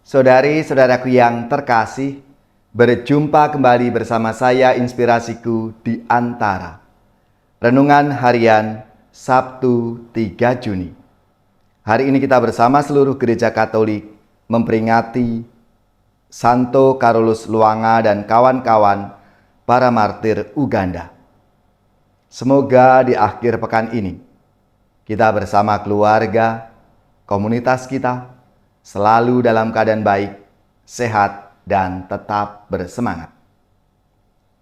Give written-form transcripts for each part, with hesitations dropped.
Saudari-saudaraku yang terkasih, berjumpa kembali bersama saya Inspirasiku di Antara. Renungan Harian Sabtu 3 Juni. Hari ini kita bersama seluruh gereja Katolik memperingati Santo Carolus Lwanga dan kawan-kawan para martir Uganda. Semoga di akhir pekan ini kita bersama keluarga, komunitas kita selalu dalam keadaan baik, sehat, dan tetap bersemangat.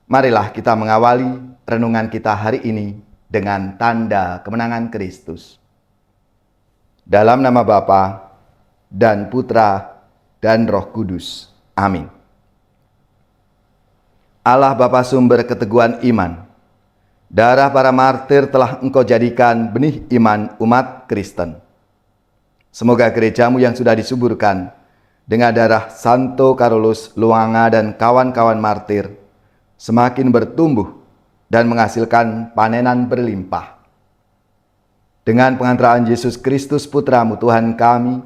Marilah kita mengawali renungan kita hari ini dengan tanda kemenangan Kristus. Dalam nama Bapa dan Putra dan Roh Kudus. Amin. Allah Bapa sumber keteguhan iman, darah para martir telah Engkau jadikan benih iman umat Kristen. Semoga gerejamu yang sudah disuburkan dengan darah Santo Carolus Lwanga dan kawan-kawan martir semakin bertumbuh dan menghasilkan panenan berlimpah. Dengan pengantaraan Yesus Kristus Putramu Tuhan kami,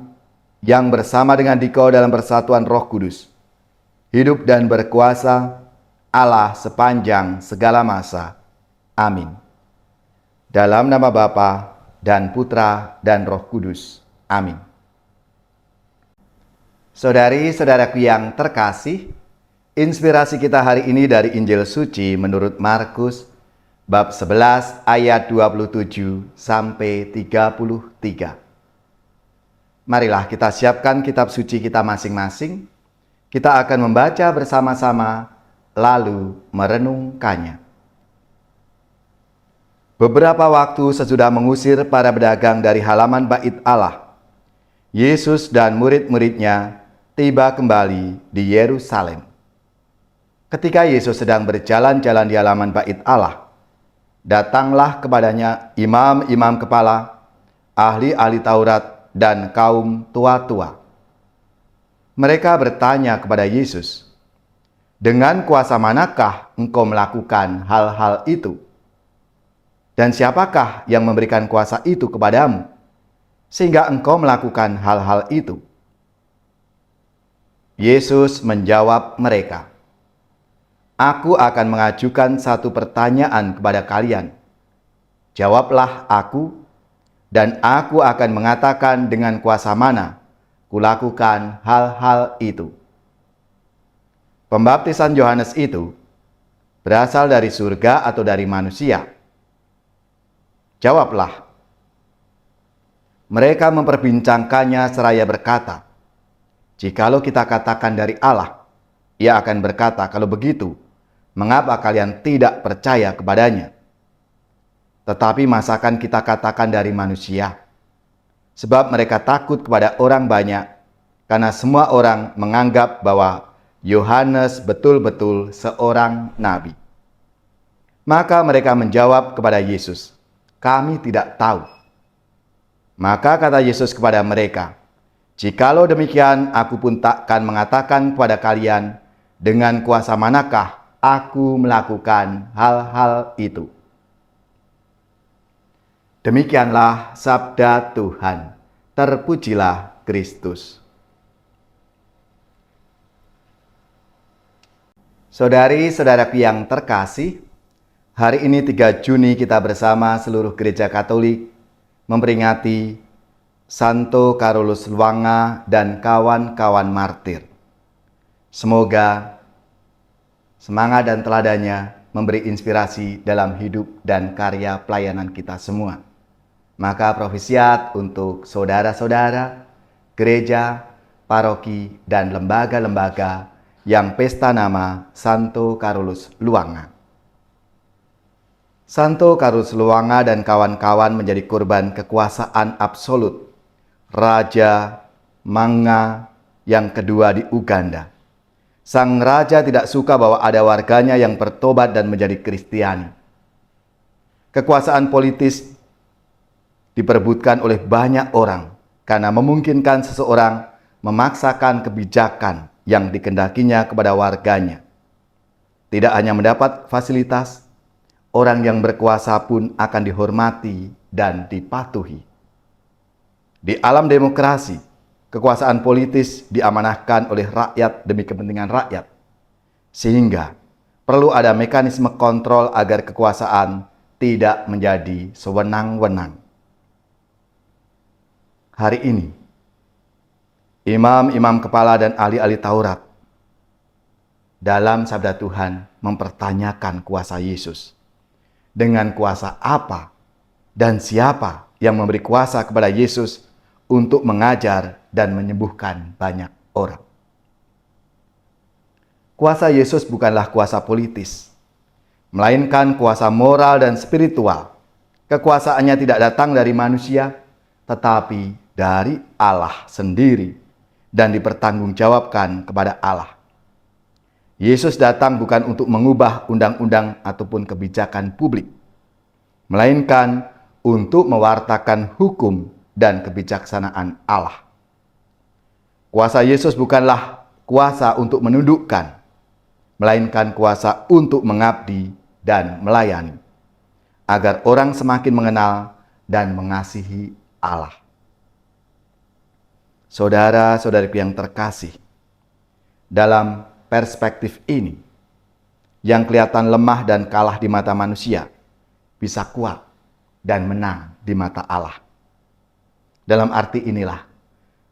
yang bersama dengan Dikau dalam persatuan Roh Kudus, hidup dan berkuasa Allah sepanjang segala masa. Amin. Dalam nama Bapa dan Putra dan Roh Kudus. Amin. Saudari-saudaraku yang terkasih, inspirasi kita hari ini dari Injil Suci menurut Markus, bab 11 ayat 27 sampai 33. Marilah kita siapkan kitab suci kita masing-masing. Kita akan membaca bersama-sama, lalu merenungkannya. Beberapa waktu sesudah mengusir para pedagang dari halaman Bait Allah, Yesus dan murid-muridnya tiba kembali di Yerusalem. Ketika Yesus sedang berjalan-jalan di halaman Bait Allah, datanglah kepadanya imam-imam kepala, ahli-ahli Taurat, dan kaum tua-tua. Mereka bertanya kepada Yesus, "Dengan kuasa manakah Engkau melakukan hal-hal itu? Dan siapakah yang memberikan kuasa itu kepadamu, sehingga Engkau melakukan hal-hal itu?" Yesus menjawab mereka, "Aku akan mengajukan satu pertanyaan kepada kalian. Jawablah aku, dan aku akan mengatakan dengan kuasa mana kulakukan hal-hal itu." Pembaptisan Yohanes itu berasal dari surga atau dari manusia? Jawablah. Mereka memperbincangkannya seraya berkata, "Jikalau kita katakan dari Allah," Ia akan berkata, "Kalau begitu, mengapa kalian tidak percaya kepadanya? Tetapi masakan kita katakan dari manusia? Sebab mereka takut kepada orang banyak, karena semua orang menganggap bahwa Yohanes betul-betul seorang nabi." Maka mereka menjawab kepada Yesus, "Kami tidak tahu." Maka kata Yesus kepada mereka, "Jikalau demikian, aku pun takkan mengatakan kepada kalian dengan kuasa manakah aku melakukan hal-hal itu." Demikianlah sabda Tuhan. Terpujilah Kristus. Saudari-saudaraku yang terkasih, hari ini 3 Juni kita bersama seluruh gereja Katolik memperingati Santo Carolus Lwanga dan kawan-kawan martir. Semoga semangat dan teladannya memberi inspirasi dalam hidup dan karya pelayanan kita semua. Maka profesiat untuk saudara-saudara, gereja, paroki, dan lembaga-lembaga yang pesta nama Santo Carolus Lwanga. Santo Carolus Lwanga dan kawan-kawan menjadi korban kekuasaan absolut Raja Manga yang kedua di Uganda. Sang raja tidak suka bahwa ada warganya yang bertobat dan menjadi Kristiani. Kekuasaan politis diperebutkan oleh banyak orang karena memungkinkan seseorang memaksakan kebijakan yang dikehendakinya kepada warganya. Tidak hanya mendapat fasilitas, orang yang berkuasa pun akan dihormati dan dipatuhi. Di alam demokrasi, kekuasaan politis diamanahkan oleh rakyat demi kepentingan rakyat. Sehingga perlu ada mekanisme kontrol agar kekuasaan tidak menjadi sewenang-wenang. Hari ini, imam-imam kepala dan ahli-ahli Taurat dalam sabda Tuhan mempertanyakan kuasa Yesus. Dengan kuasa apa dan siapa yang memberi kuasa kepada Yesus untuk mengajar dan menyembuhkan banyak orang? Kuasa Yesus bukanlah kuasa politis, melainkan kuasa moral dan spiritual. Kekuasaannya tidak datang dari manusia, tetapi dari Allah sendiri dan dipertanggungjawabkan kepada Allah. Yesus datang bukan untuk mengubah undang-undang ataupun kebijakan publik, melainkan untuk mewartakan hukum dan kebijaksanaan Allah. Kuasa Yesus bukanlah kuasa untuk menundukkan, melainkan kuasa untuk mengabdi dan melayani, agar orang semakin mengenal dan mengasihi Allah. Saudara-saudariku yang terkasih, dalam perspektif ini, yang kelihatan lemah dan kalah di mata manusia, bisa kuat dan menang di mata Allah. Dalam arti inilah,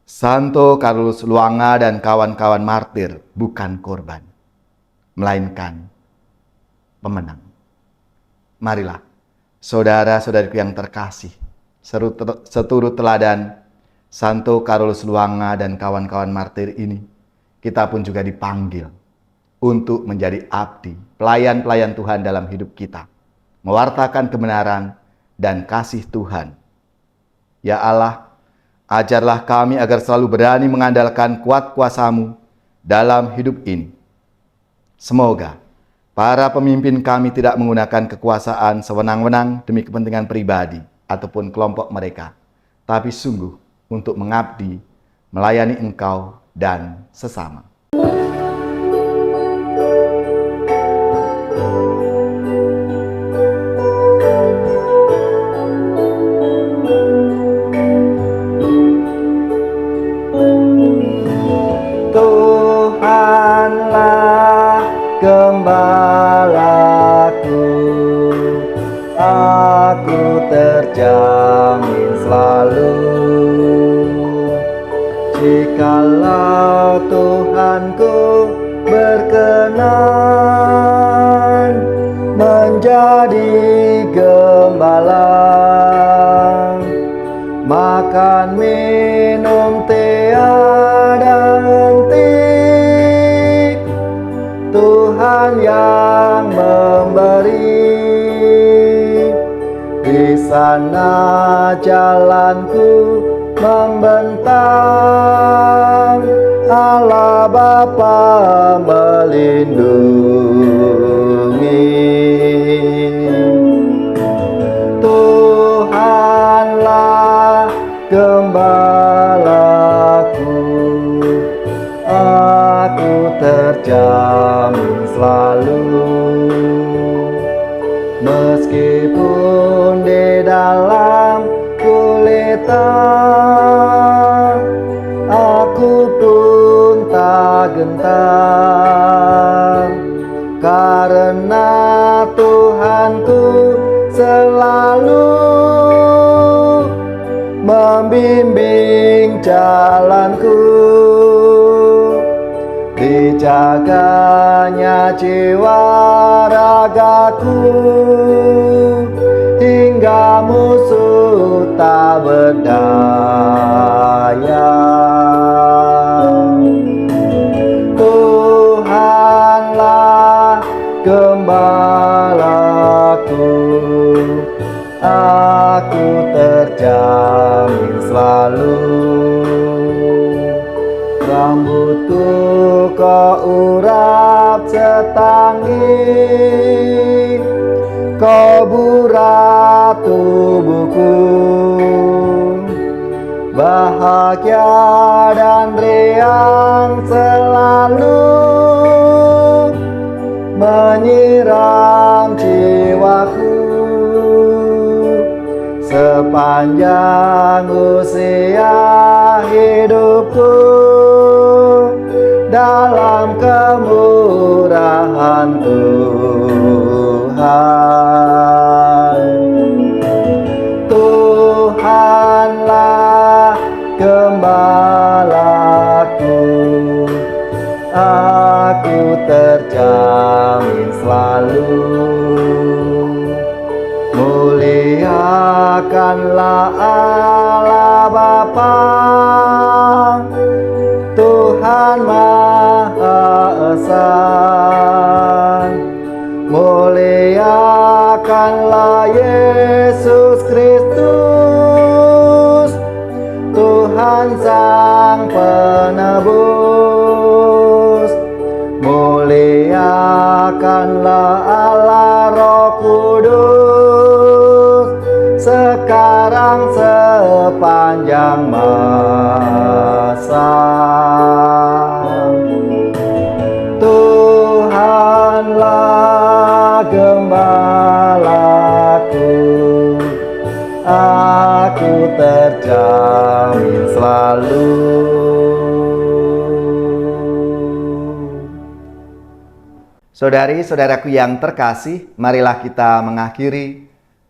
Santo Carolus Luanga dan kawan-kawan martir bukan korban, melainkan pemenang. Marilah, saudara-saudariku yang terkasih, seturut teladan Santo Carolus Luanga dan kawan-kawan martir ini, kita pun juga dipanggil untuk menjadi abdi, pelayan-pelayan Tuhan dalam hidup kita, mewartakan kebenaran dan kasih Tuhan. Ya Allah, ajarlah kami agar selalu berani mengandalkan kuat kuasa-Mu dalam hidup ini. Semoga para pemimpin kami tidak menggunakan kekuasaan sewenang-wenang demi kepentingan pribadi ataupun kelompok mereka, tapi sungguh untuk mengabdi, melayani Engkau dan sesama. Tuhanlah gembalaku, aku terjamin selalu. Jikalau Tuhanku berkenan menjadi gembala, makan minum tiada henti, Tuhan yang memberi. Di sana jalanku membentang, Allah Bapa melindungi. Tuhanlah gembalaku, aku terjamin selalu. Meskipun di dalam gulita, aku pun tak gentar, karena Tuhanku selalu membimbing jalanku. Dijaganya jiwa ragaku, hingga musuh tak berdaya. Tuhanlah gembalaku, aku terjamin selalu. Rambutku kau urap setanggi, kau burat tubuhku. Bahagia dan riang selalu menyiram jiwaku. Sepanjang usia hidupku dalam kemurahan Tuhan. Tuhanlah gembalaku, aku terjamin selalu. Muliakanlah Allah Bapa, Tuhan Maha Esa. Muliakanlah Yesus Kristus, Tuhan Sang Penebus. Muliakanlah Allah Roh Kudus, sekarang sepanjang masa. Tuhanlah gembalaku, aku terjamin selalu. Saudari-saudaraku yang terkasih, marilah kita mengakhiri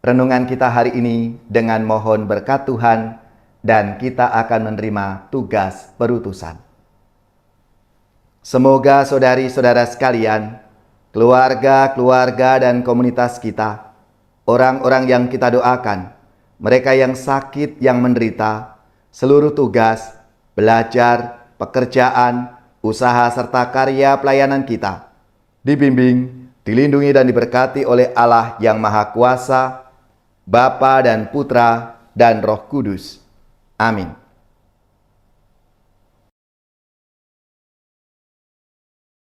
renungan kita hari ini dengan mohon berkat Tuhan, dan kita akan menerima tugas perutusan. Semoga saudari-saudara sekalian, keluarga-keluarga dan komunitas kita, orang-orang yang kita doakan, mereka yang sakit, yang menderita, seluruh tugas, belajar, pekerjaan, usaha serta karya pelayanan kita, dibimbing, dilindungi dan diberkati oleh Allah yang Maha Kuasa, Bapa dan Putra dan Roh Kudus. Amin.